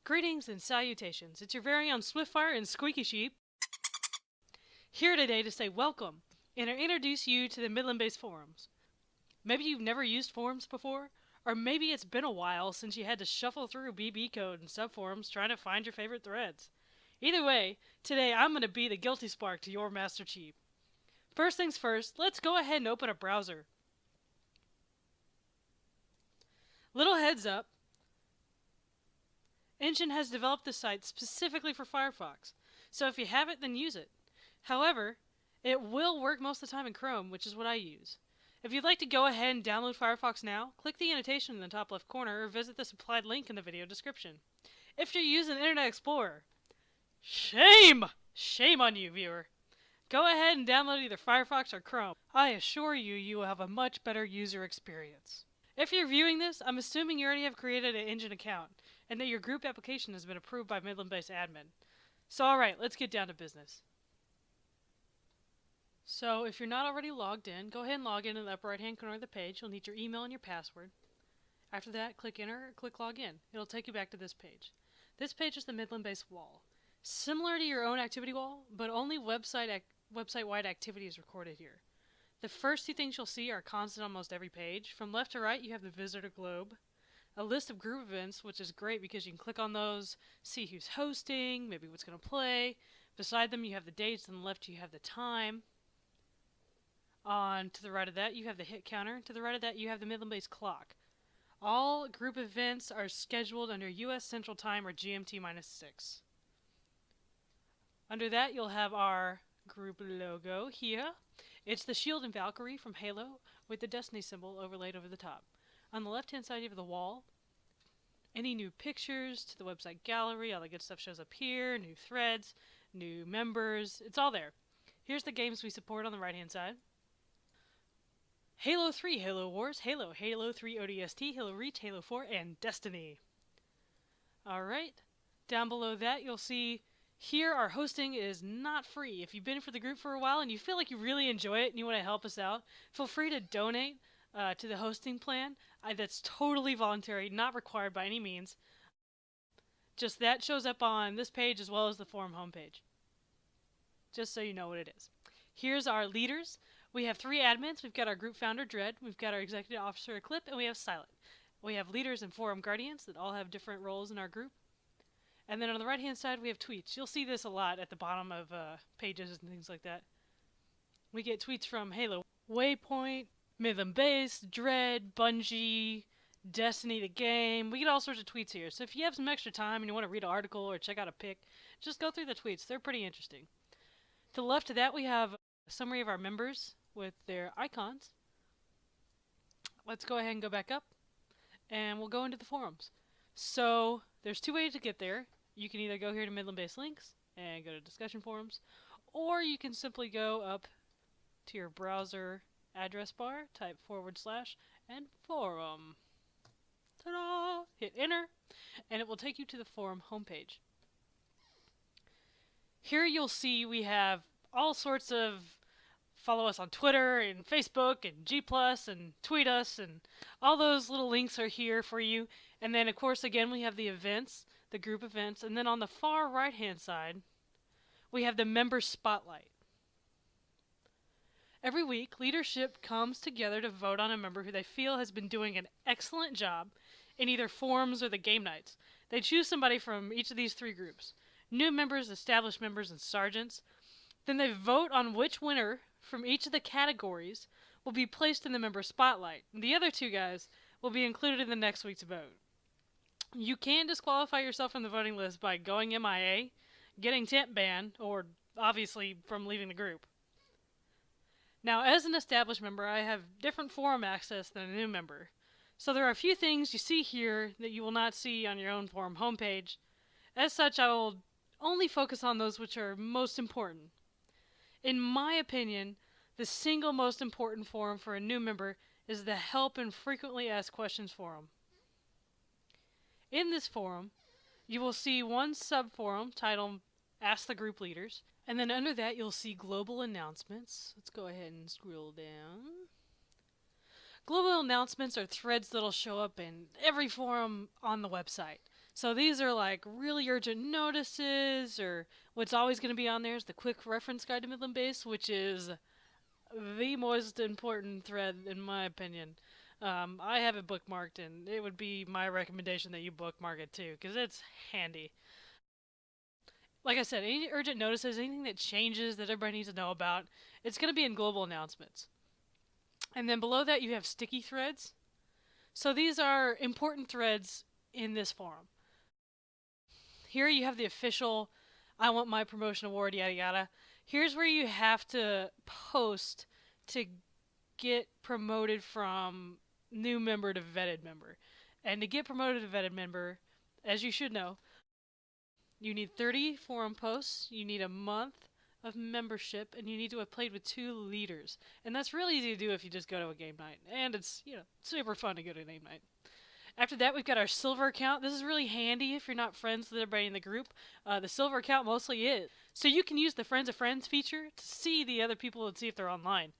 Greetings and salutations. It's your very own Swiftfire and Squeaky Sheep here today to say welcome and to introduce you to the Midland-based forums. Maybe you've never used forums before, or maybe it's been a while since you had to shuffle through BB code and subforums trying to find your favorite threads. Either way, today I'm going to be the guilty spark to your Master Chief. First things first, let's go ahead and open a browser. Little heads up, Engine has developed the site specifically for Firefox, so if you have it, then use it. However, it will work most of the time in Chrome, which is what I use. If you'd like to go ahead and download Firefox now, click the annotation in the top left corner or visit the supplied link in the video description. If you're using Internet Explorer, shame! Shame on you, viewer. Go ahead and download either Firefox or Chrome. I assure you, you will have a much better user experience. If you're viewing this, I'm assuming you already have created an Engine account, and that your group application has been approved by Midland-based admin. So alright, let's get down to business. So if you're not already logged in, go ahead and log in the upper right hand corner of the page. You'll need your email and your password. After that, click enter or click login. It'll take you back to this page. This page is the Midland-based wall. Similar to your own activity wall, but only website-wide activity is recorded here. The first two things you'll see are constant on almost every page. From left to right, you have the visitor globe, a list of group events, which is great because you can click on those, see who's hosting, maybe what's going to play. Beside them, you have the dates, and on the left, you have the time. On to the right of that, you have the hit counter. To the right of that, you have the Midland-based clock. All group events are scheduled under U.S. Central Time or GMT-6. Under that, you'll have our group logo here. It's the shield and Valkyrie from Halo with the Destiny symbol overlaid over the top. On the left-hand side, you have the wall. Any new pictures to the website gallery, all the good stuff shows up here. New threads, new members, it's all there. Here's the games we support on the right-hand side. Halo 3, Halo Wars, Halo, Halo 3 ODST, Halo Reach, Halo 4, and Destiny. Alright, down below that you'll see here our hosting is not free. If you've been for the group for a while and you feel like you really enjoy it and you want to help us out, feel free to donate to the hosting plan. That's totally voluntary, not required by any means. Just that shows up on this page as well as the forum homepage. Just so you know what it is. Here's our leaders. We have 3 admins. We've got our group founder, Dread. We've got our executive officer, Eclipse, and we have Silent. We have leaders and forum guardians that all have different roles in our group. And then on the right-hand side, we have tweets. You'll see this a lot at the bottom of pages and things like that. We get tweets from Halo, Waypoint, Midland Base, Dread, Bungie, Destiny the game. We get all sorts of tweets here. So if you have some extra time and you want to read an article or check out a pic, just go through the tweets. They're pretty interesting. To the left of that, we have a summary of our members with their icons. Let's go ahead and go back up, and we'll go into the forums. So there's 2 ways to get there. You can either go here to Midland-based links and go to discussion forums, or you can simply go up to your browser address bar, type / and forum. Ta-da! Hit enter, and it will take you to the forum homepage. Here you'll see we have all sorts of follow us on Twitter and Facebook and G+, and tweet us, and all those little links are here for you. And then, of course, again, we have the events, the group events, and then on the far right-hand side, we have the member spotlight. Every week, leadership comes together to vote on a member who they feel has been doing an excellent job in either forums or the game nights. They choose somebody from each of these 3 groups: new members, established members, and sergeants. Then they vote on which winner from each of the categories will be placed in the member spotlight. The other 2 guys will be included in the next week's vote. You can disqualify yourself from the voting list by going MIA, getting temp ban, or obviously from leaving the group. Now, as an established member, I have different forum access than a new member. So there are a few things you see here that you will not see on your own forum homepage. As such, I will only focus on those which are most important. In my opinion, the single most important forum for a new member is the Help and Frequently Asked Questions forum. In this forum, you will see one sub-forum titled Ask the Group Leaders, and then under that you'll see Global Announcements. Let's go ahead and scroll down. Global announcements are threads that'll show up in every forum on the website. So these are like really urgent notices, or what's always going to be on there is the quick reference guide to Midland Base, which is the most important thread in my opinion. I have it bookmarked, and it would be my recommendation that you bookmark it too, because it's handy. Like I said, any urgent notices, anything that changes that everybody needs to know about, it's going to be in global announcements. And then below that, you have sticky threads. So these are important threads in this forum. Here you have the official I want my promotion award, yada yada. Here's where you have to post to get promoted from new member to vetted member. And to get promoted to vetted member, as you should know, you need 30 forum posts, you need a month of membership, and you need to have played with 2 leaders. And that's really easy to do if you just go to a game night. And it's, super fun to go to a game night. After that, we've got our silver account. This is really handy if you're not friends with everybody in the group. The silver account mostly is. So you can use the friends of friends feature to see the other people and see if they're online.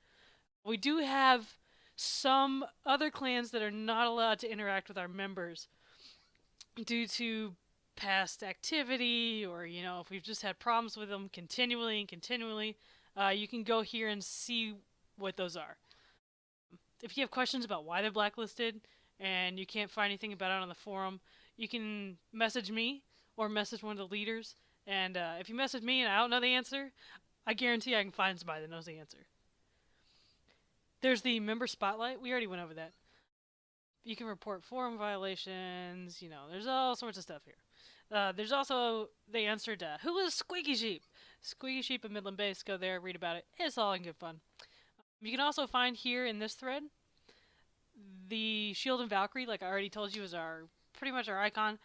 We do have some other clans that are not allowed to interact with our members due to past activity, or if we've just had problems with them continually and continually. You can go here and see what those are. If you have questions about why they're blacklisted and you can't find anything about it on the forum, you can message me or message one of the leaders. And if you message me and I don't know the answer, I guarantee I can find somebody that knows the answer. There's the member spotlight. We already went over that. You can report forum violations. There's all sorts of stuff here. There's also the answer to who is Squeaky Sheep. Squeaky Sheep of Midland Base. Go there, read about it. It's all in good fun. You can also find here in this thread the Shield and Valkyrie, like I already told you, is pretty much our icon.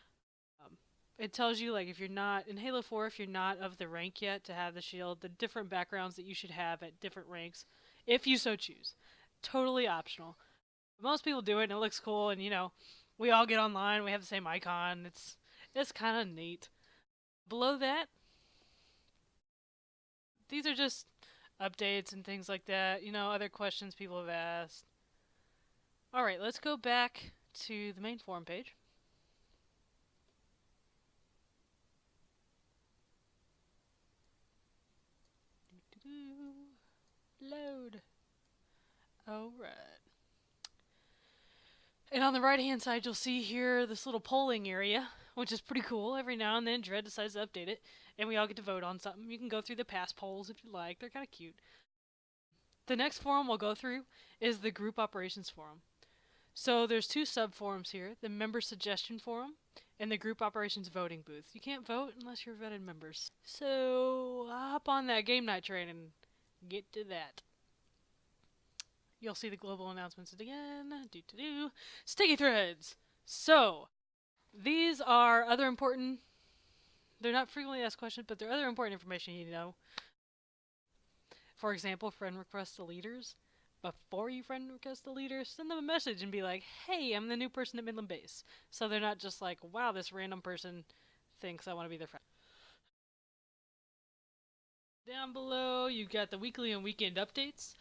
It tells you, like, if you're not in Halo 4, if you're not of the rank yet to have the shield, the different backgrounds that you should have at different ranks, if you so choose. Totally optional. Most people do it, and it looks cool, and we all get online, we have the same icon. It's kind of neat. Below that, these are just updates and things like that. Other questions people have asked. Alright, let's go back to the main forum page. Load. Alright. And on the right hand side, you'll see here this little polling area, which is pretty cool. Every now and then, Dread decides to update it, and we all get to vote on something. You can go through the past polls if you like. They're kind of cute. The next forum we'll go through is the Group Operations Forum. So there's 2 sub-forums here, the Member Suggestion Forum and the Group Operations Voting Booth. You can't vote unless you're vetted members. So hop on that game night train and get to that. You'll see the global announcements again. Sticky threads. So these are other important, they're not frequently asked questions, but they're other important information you need to know. For example, friend request to leaders. Before you friend request the leader, send them a message and be like, hey, I'm the new person at Midland Base. So they're not just like, wow, this random person thinks I want to be their friend. Down below, you've got the weekly and weekend updates.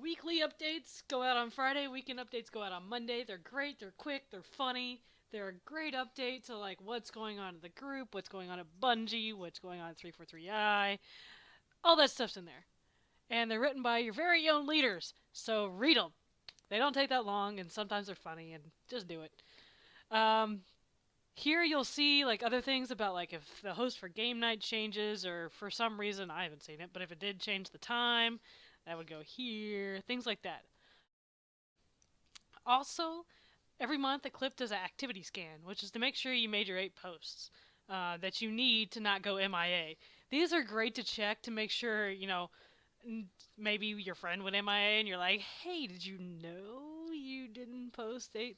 Weekly updates go out on Friday. Weekend updates go out on Monday. They're great. They're quick. They're funny. They're a great update to like what's going on in the group, what's going on at Bungie, what's going on at 343i. All that stuff's in there. And they're written by your very own leaders, so read them. They don't take that long, and sometimes they're funny, and just do it. Here you'll see like other things about like if the host for game night changes, or for some reason, I haven't seen it, but if it did change the time, that would go here, things like that. Also, every month Eclipse does an activity scan, which is to make sure you made your 8 posts that you need to not go MIA. These are great to check to make sure, maybe your friend went MIA and you're like, hey, did you know you didn't post eight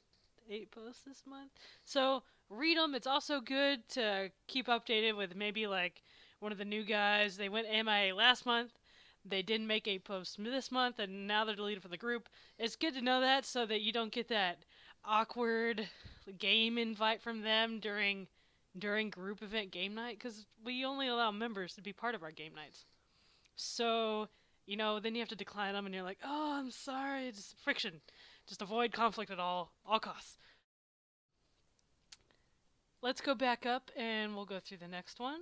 posts this month? So read them. It's also good to keep updated with maybe like one of the new guys. They went MIA last month. They didn't make a post this month, and now they're deleted from the group. It's good to know that so that you don't get that awkward game invite from them during group event game night, because we only allow members to be part of our game nights. So, then you have to decline them, and you're like, oh, I'm sorry, it's friction. Just avoid conflict at all costs. Let's go back up and we'll go through the next one.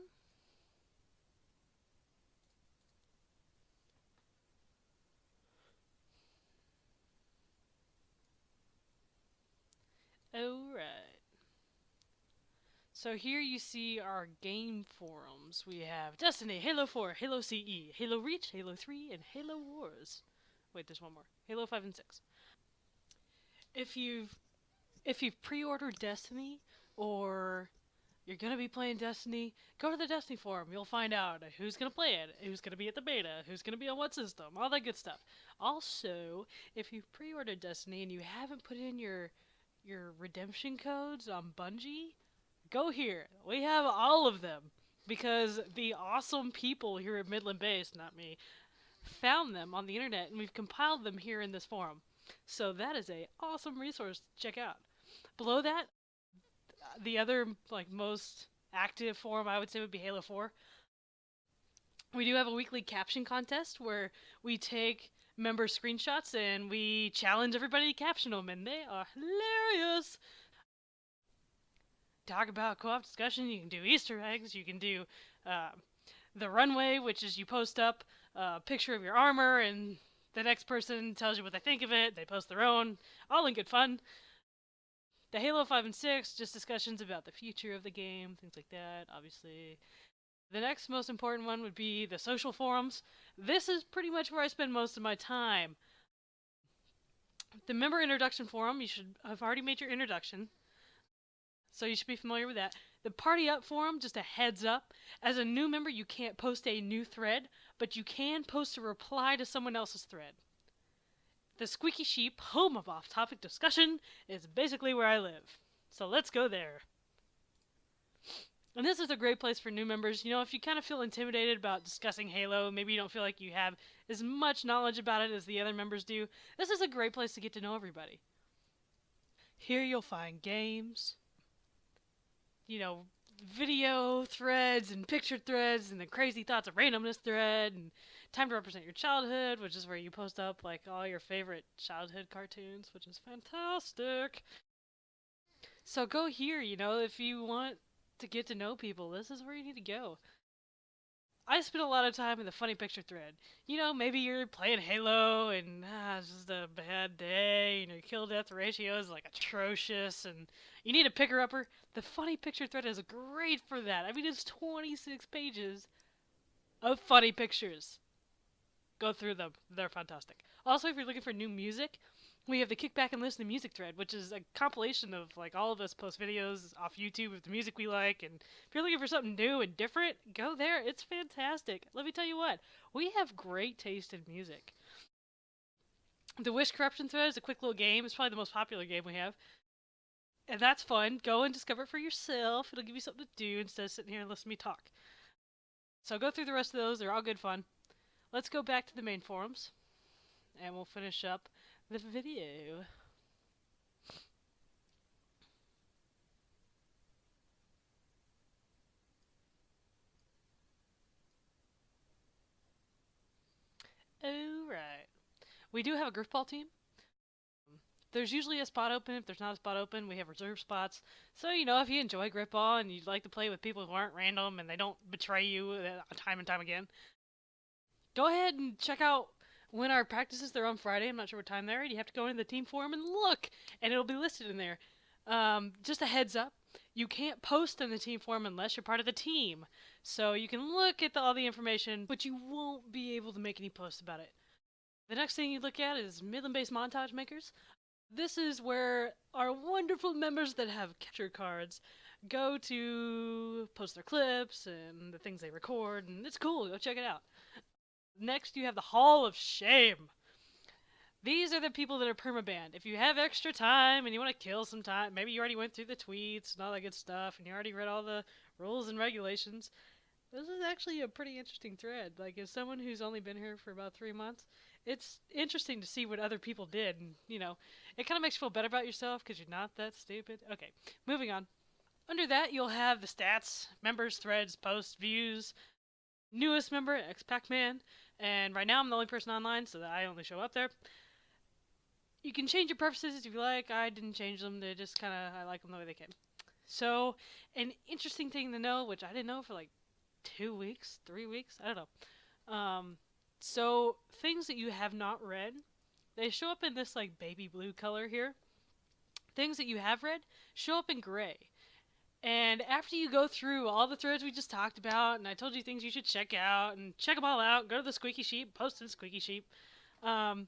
Alright. So here you see our game forums. We have Destiny, Halo 4, Halo CE, Halo Reach, Halo 3, and Halo Wars. Wait, there's one more. Halo 5 and 6. If you've pre-ordered Destiny or you're gonna be playing Destiny, go to the Destiny forum. You'll find out who's gonna play it, who's gonna be at the beta, who's gonna be on what system, all that good stuff. Also, if you've pre-ordered Destiny and you haven't put in your redemption codes on Bungie, go here. We have all of them because the awesome people here at Midland Base, not me, found them on the internet and we've compiled them here in this forum. So that is a awesome resource to check out. Below that, the other like most active forum I would say would be Halo 4. We do have a weekly caption contest where we take member screenshots and we challenge everybody to caption them, and they are hilarious. Talk about co-op discussion. You can do Easter eggs. You can do uh, the runway, which is you post up a picture of your armor, and the next person tells you what they think of it. They post their own, all in good fun. The Halo 5 and 6, just discussions about the future of the game, things like that, obviously. The next most important one would be the social forums. This is pretty much where I spend most of my time. The member introduction forum, you should have already made your introduction, so you should be familiar with that. The Party Up forum, just a heads up. As a new member, you can't post a new thread, but you can post a reply to someone else's thread. The Squeaky Sheep, home of off-topic discussion, is basically where I live. So let's go there. And this is a great place for new members. You know, if you kind of feel intimidated about discussing Halo, maybe you don't feel like you have as much knowledge about it as the other members do, this is a great place to get to know everybody. Here you'll find games, you know, video threads and picture threads and the crazy thoughts of randomness thread and time to represent your childhood, which is where you post up like all your favorite childhood cartoons, which is fantastic. So go here, you know, if you want to get to know people, this is where you need to go. I spend a lot of time in the funny picture thread. You know, maybe you're playing Halo and it's just a bad day and your kill death ratio is like atrocious and you need a picker upper. The funny picture thread is great for that. I mean, it's 26 pages of funny pictures. Go through them, they're fantastic. Also, if you're looking for new music, we have the Kick Back and Listen to Music thread, which is a compilation of like all of us post videos off YouTube of the music we like. And if you're looking for something new and different, go there. It's fantastic. Let me tell you what, we have great taste in music. The Wish Corruption thread is a quick little game. It's probably the most popular game we have. And that's fun. Go and discover it for yourself. It'll give you something to do instead of sitting here and listening to me talk. So go through the rest of those. They're all good fun. Let's go back to the main forums. And we'll finish up the video. Alright. We do have a Griffball team. There's usually a spot open. If there's not a spot open, we have reserved spots. So, you know, if you enjoy Griffball and you'd like to play with people who aren't random and they don't betray you time and time again, go ahead and check out when our practices. They're on Friday. I'm not sure what time they're. You have to go into the team forum and look, and it'll be listed in there. Just a heads up, you can't post in the team forum unless you're part of the team. So you can look at all the information, but you won't be able to make any posts about it. The next thing you look at is Midland-based montage makers. This is where our wonderful members that have capture cards go to post their clips and the things they record, and it's cool. Go check it out. Next, you have the Hall of Shame. These are the people that are permabanned. If you have extra time and you want to kill some time, maybe you already went through the tweets and all that good stuff, and you already read all the rules and regulations, this is actually a pretty interesting thread. Like, as someone who's only been here for about 3 months, it's interesting to see what other people did. And, you know, it kind of makes you feel better about yourself because you're not that stupid. Okay, moving on. Under that, you'll have the stats, members, threads, posts, views. Newest member, X Pac-Man. And right now I'm the only person online, so that I only show up there. You can change your preferences if you like. I didn't change them. They just kind of, I like them the way they came. So, an interesting thing to know, which I didn't know for like 2 weeks, 3 weeks, I don't know. So things that you have not read, they show up in this like baby blue color here. Things that you have read show up in gray. And after you go through all the threads we just talked about, and I told you things you should check out, and check them all out, go to the Squeaky Sheep, post to the Squeaky Sheep. Um,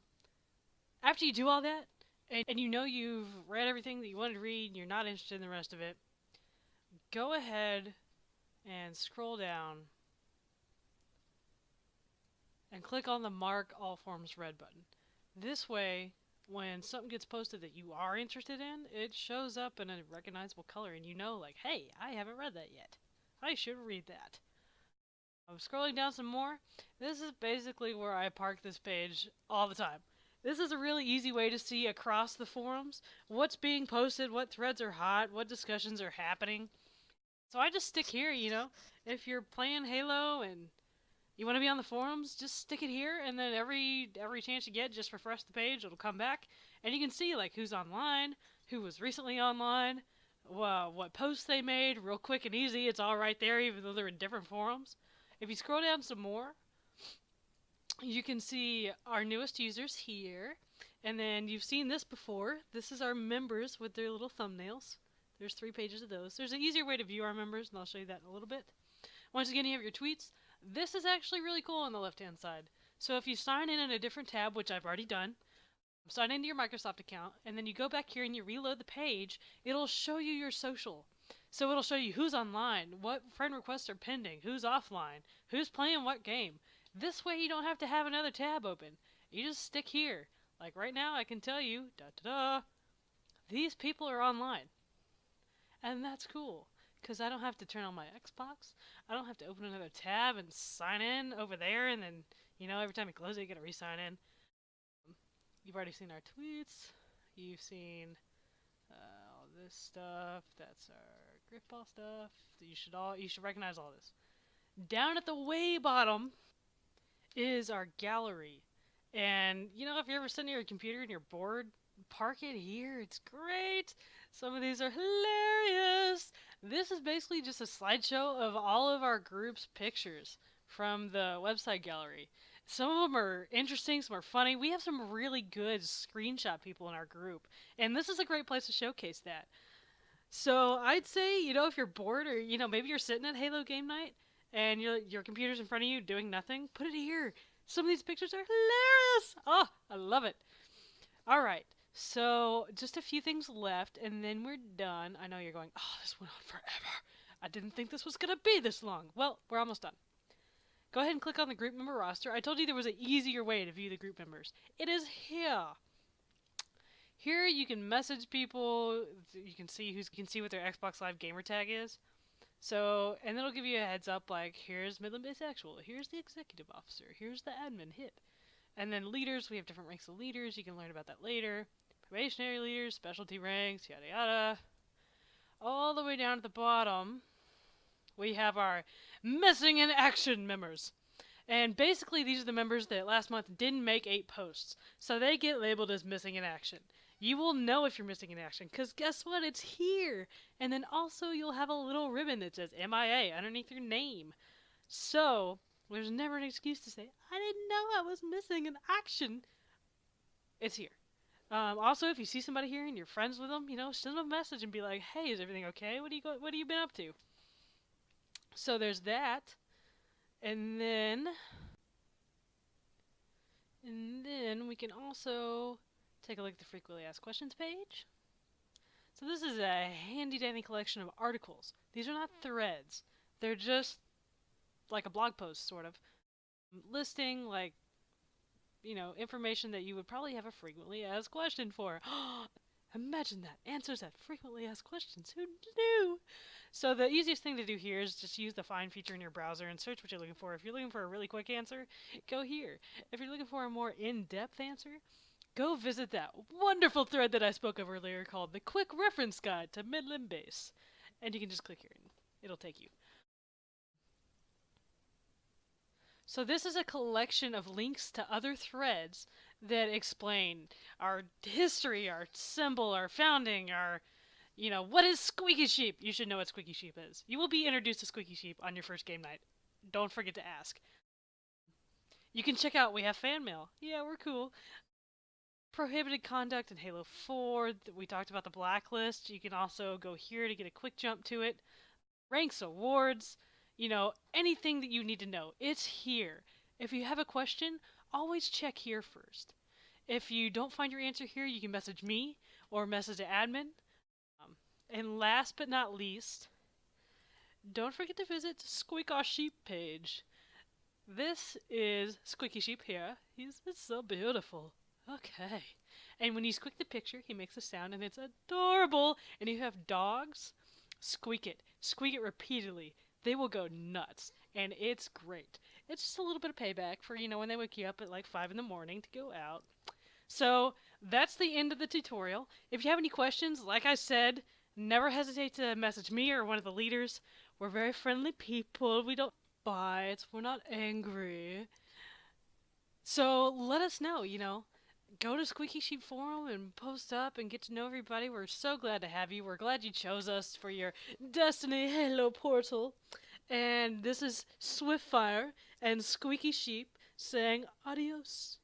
After you do all that, and you know you've read everything that you wanted to read, and you're not interested in the rest of it, go ahead and scroll down and click on the Mark All Forms Read button. This way, when something gets posted that you are interested in, it shows up in a recognizable color, and you know, like, hey, I haven't read that yet. I should read that. I'm scrolling down some more. This is basically where I park this page all the time. This is a really easy way to see across the forums what's being posted, what threads are hot, what discussions are happening. So I just stick here, you know. If you're playing Halo and you want to be on the forums, just stick it here, and then every chance you get, just refresh the page. It'll come back, and you can see like who's online, who was recently online, what posts they made, real quick and easy. It's all right there, even though they're in different forums. If you scroll down some more, you can see our newest users here, and then you've seen this before. This is our members with their little thumbnails. There's 3 pages of those. There's an easier way to view our members, and I'll show you that in a little bit. Once again, you have your tweets. This is actually really cool on the left-hand side. So if you sign in a different tab, which I've already done, sign into your Microsoft account, and then you go back here and you reload the page, it'll show you your social. So it'll show you who's online, what friend requests are pending, who's offline, who's playing what game. This way you don't have to have another tab open. You just stick here. Like right now, I can tell you, these people are online. And that's cool, because I don't have to turn on my Xbox. I don't have to open another tab and sign in over there, and then, you know, every time you close it, you gotta re-sign in. You've already seen our tweets. You've seen all this stuff. That's our Griffball stuff. You should recognize all this. Down at the way bottom is our gallery. And, you know, if you're ever sitting at your computer and you're bored, park it here. It's great. Some of these are hilarious. This is basically just a slideshow of all of our group's pictures from the website gallery. Some of them are interesting, some are funny. We have some really good screenshot people in our group, and this is a great place to showcase that. So I'd say, you know, if you're bored or, you know, maybe you're sitting at Halo game night and your computer's in front of you doing nothing, put it here. Some of these pictures are hilarious. Oh, I love it. All right. So, just a few things left, and then we're done. I know you're going, oh, this went on forever. I didn't think this was going to be this long. Well, we're almost done. Go ahead and click on the group member roster. I told you there was an easier way to view the group members. It is here. Here you can message people. You can see what their Xbox Live gamer tag is. So, and it'll give you a heads up like, here's Midland Bisexual, here's the executive officer, here's the admin hit. And then leaders, we have different ranks of leaders. You can learn about that later. Probationary leaders, specialty ranks, yada yada. All the way down at the bottom, we have our missing in action members. And basically these are the members that last month didn't make 8 posts. So they get labeled as missing in action. You will know if you're missing in action, because guess what? It's here. And then also you'll have a little ribbon that says MIA underneath your name. So there's never an excuse to say, I didn't know I was missing in action. It's here. Also, if you see somebody here and you're friends with them, you know, send them a message and be like, "Hey, is everything okay? What have you been up to?" So there's that, and then we can also take a look at the frequently asked questions page. So this is a handy-dandy collection of articles. These are not threads; they're just like a blog post, sort of, listing like, you know, information that you would probably have a frequently asked question for. Imagine that. Answers that frequently asked questions. Who knew? So the easiest thing to do here is just use the find feature in your browser and search what you're looking for. If you're looking for a really quick answer, go here. If you're looking for a more in-depth answer, go visit that wonderful thread that I spoke of earlier called the Quick Reference Guide to Midland Base. And you can just click here and it'll take you. So this is a collection of links to other threads that explain our history, our symbol, our founding, our, You know, what is Squeaky Sheep? You should know what Squeaky Sheep is. You will be introduced to Squeaky Sheep on your first game night. Don't forget to ask. You can check out, we have fan mail. Yeah, we're cool. Prohibited conduct in Halo 4. We talked about the blacklist. You can also go here to get a quick jump to it. Ranks, awards, you know, anything that you need to know. It's here. If you have a question, always check here first. If you don't find your answer here, you can message me or message the admin. And last but not least, don't forget to visit Squeak Our Sheep page. This is Squeaky Sheep here. It's so beautiful. Okay. And when you squeak the picture, he makes a sound and it's adorable. And if you have dogs, squeak it. Squeak it repeatedly. They will go nuts. And it's great. It's just a little bit of payback for, you know, when they wake you up at like 5 in the morning to go out. So that's the end of the tutorial. If you have any questions, like I said, never hesitate to message me or one of the leaders. We're very friendly people. We don't bite. We're not angry. So let us know, you know. Go to Squeaky Sheep Forum and post up and get to know everybody. We're so glad to have you. We're glad you chose us for your Destiny Halo portal. And this is Swiftfire and Squeaky Sheep saying adios.